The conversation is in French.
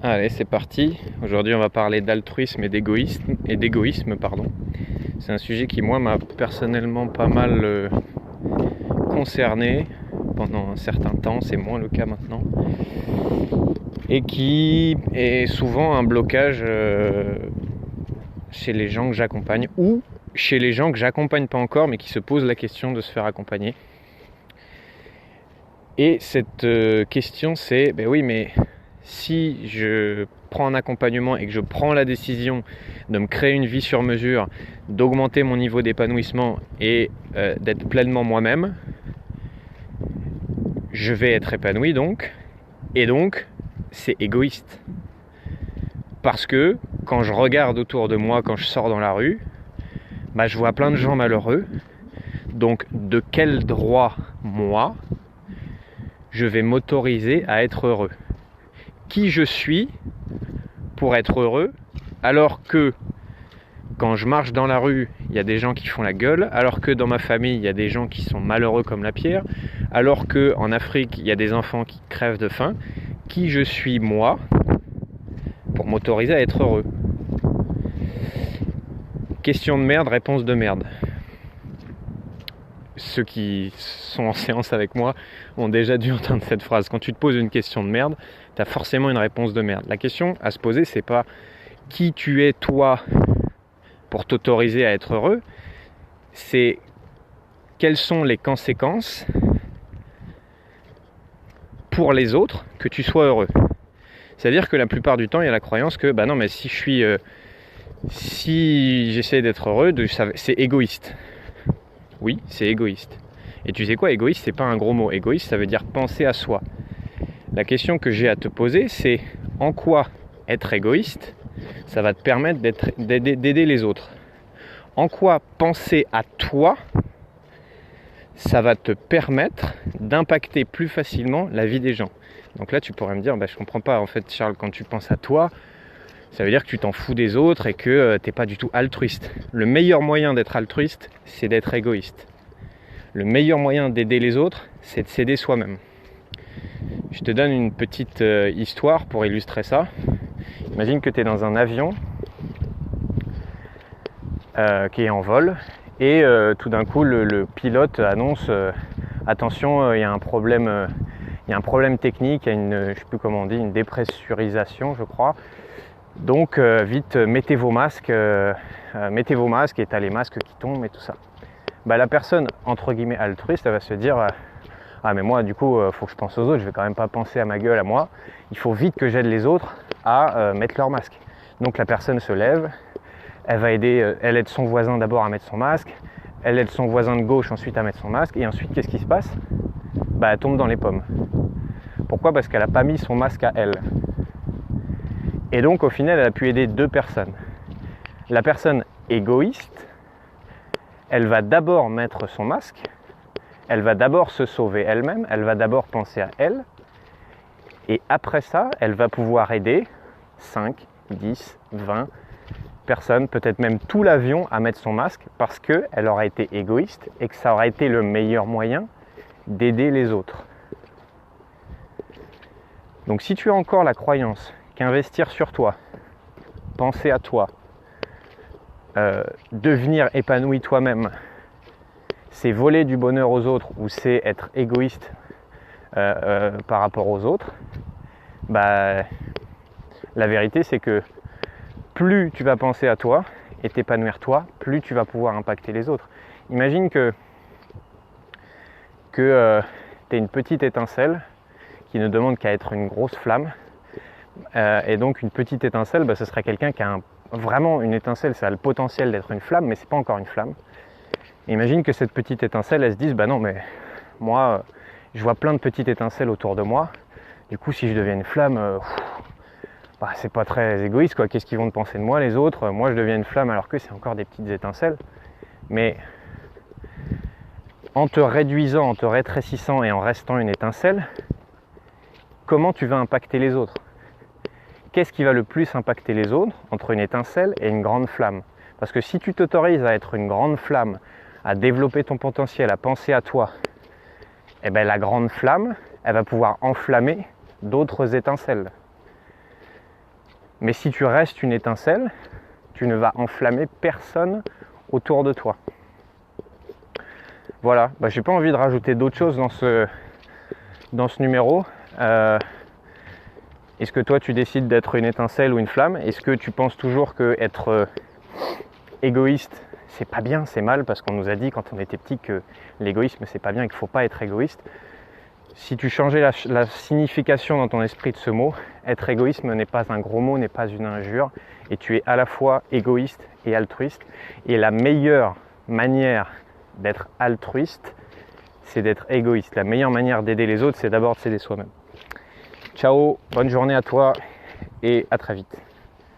Allez, c'est parti. Aujourd'hui, on va parler d'altruisme et d'égoïsme, pardon. C'est un sujet qui, moi, m'a personnellement pas mal concerné pendant un certain temps. C'est moins le cas maintenant. Et qui est souvent un blocage chez les gens que j'accompagne ou chez les gens que j'accompagne pas encore, mais qui se posent la question de se faire accompagner. Et cette question, c'est, ben oui, mais si je prends un accompagnement et que je prends la décision de me créer une vie sur mesure, d'augmenter mon niveau d'épanouissement et d'être pleinement moi-même, je vais être épanoui donc, et donc c'est égoïste. Parce que quand je regarde autour de moi, quand je sors dans la rue, bah, je vois plein de gens malheureux. Donc de quel droit, moi, je vais m'autoriser à être heureux ? Qui je suis pour être heureux, alors que quand je marche dans la rue, il y a des gens qui font la gueule, alors que dans ma famille, il y a des gens qui sont malheureux comme la pierre, alors qu'en Afrique, il y a des enfants qui crèvent de faim. Qui je suis, moi, pour m'autoriser à être heureux ? Question de merde, réponse de merde. Ceux qui sont en séance avec moi ont déjà dû entendre cette phrase. Quand tu te poses une question de merde, tu as forcément une réponse de merde. La question à se poser, c'est pas qui tu es toi pour t'autoriser à être heureux, c'est quelles sont les conséquences pour les autres que tu sois heureux. C'est-à-dire que la plupart du temps, il y a la croyance que bah non, mais si j'essaie d'être heureux, c'est égoïste. Oui, c'est égoïste. Et tu sais quoi, égoïste, c'est pas un gros mot. Égoïste, ça veut dire penser à soi. La question que j'ai à te poser, c'est en quoi être égoïste, ça va te permettre d'aider les autres. En quoi penser à toi, ça va te permettre d'impacter plus facilement la vie des gens. Donc là, tu pourrais me dire, je comprends pas, en fait, Charles, quand tu penses à toi, ça veut dire que tu t'en fous des autres et que t'es pas du tout altruiste. Le meilleur moyen d'être altruiste, c'est d'être égoïste. Le meilleur moyen d'aider les autres, c'est de s'aider soi-même. Je te donne une petite histoire pour illustrer ça. Imagine que tu es dans un avion qui est en vol et tout d'un coup le pilote annonce attention, il y a un problème technique, il y a je sais plus comment on dit, une dépressurisation, je crois. Donc vite, mettez vos masques et t'as les masques qui tombent et tout ça. La personne entre guillemets altruiste, elle va se dire ah mais moi du coup faut que je pense aux autres, je vais quand même pas penser à ma gueule, à moi. Il faut vite que j'aide les autres à mettre leur masque. Donc la personne se lève, elle aide son voisin d'abord à mettre son masque, elle aide son voisin de gauche ensuite à mettre son masque, et ensuite qu'est-ce qui se passe ? Elle tombe dans les pommes. Pourquoi ? Parce qu'elle n'a pas mis son masque à elle. Et donc au final elle a pu aider deux personnes. La personne égoïste, elle va d'abord mettre son masque, elle va d'abord se sauver elle-même, elle va d'abord penser à elle, et après ça, elle va pouvoir aider 5, 10, 20 personnes, peut-être même tout l'avion à mettre son masque, parce qu'elle aura été égoïste et que ça aura été le meilleur moyen d'aider les autres. Donc si tu as encore la croyance qu'investir sur toi, penser à toi, devenir épanoui toi-même, c'est voler du bonheur aux autres ou c'est être égoïste par rapport aux autres, la vérité c'est que plus tu vas penser à toi et t'épanouir toi, plus tu vas pouvoir impacter les autres. Imagine que tu es une petite étincelle qui ne demande qu'à être une grosse flamme, et donc une petite étincelle, ce serait quelqu'un qui a vraiment une étincelle, ça a le potentiel d'être une flamme, mais c'est pas encore une flamme. Imagine que cette petite étincelle, elle se dise, non mais moi, je vois plein de petites étincelles autour de moi, du coup si je deviens une flamme, c'est pas très égoïste quoi, qu'est-ce qu'ils vont penser de moi les autres ? Moi je deviens une flamme alors que c'est encore des petites étincelles. Mais en te réduisant, en te rétrécissant et en restant une étincelle, comment tu vas impacter les autres ? Qu'est-ce qui va le plus impacter les autres entre une étincelle et une grande flamme ? Parce que si tu t'autorises à être une grande flamme, à développer ton potentiel, à penser à toi, la grande flamme, elle va pouvoir enflammer d'autres étincelles. Mais si tu restes une étincelle, tu ne vas enflammer personne autour de toi. Voilà, j'ai pas envie de rajouter d'autres choses dans ce numéro. Est-ce que toi tu décides d'être une étincelle ou une flamme? Est-ce que tu penses toujours que être égoïste c'est pas bien, c'est mal, parce qu'on nous a dit quand on était petit que l'égoïsme c'est pas bien et qu'il faut pas être égoïste? Si tu changeais la signification dans ton esprit de ce mot, être égoïsme n'est pas un gros mot, n'est pas une injure, et tu es à la fois égoïste et altruiste. Et la meilleure manière d'être altruiste, c'est d'être égoïste. La meilleure manière d'aider les autres, c'est d'abord de s'aider soi-même. Ciao, bonne journée à toi et à très vite.